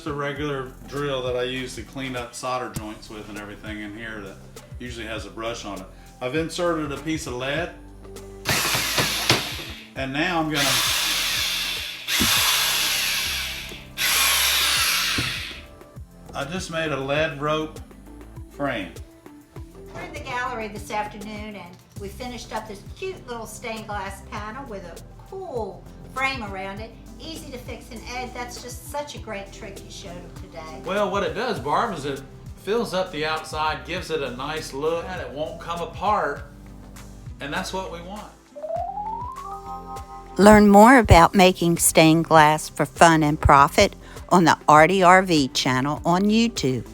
just a regular drill that I use to clean up solder joints with and everything in here that usually has a brush on it. I've inserted a piece of lead, and now I'm gonna I just made a lead rope frame. We're in the gallery this afternoon and we finished up this cute little stained glass panel with a cool frame around it. Easy to fix, and Ed, that's just such a great trick you showed him today. Well, what it does, Barb, is it fills up the outside, gives it a nice look, and it won't come apart, and that's what we want. Learn more about making stained glass for fun and profit on the ARTyRv channel on YouTube.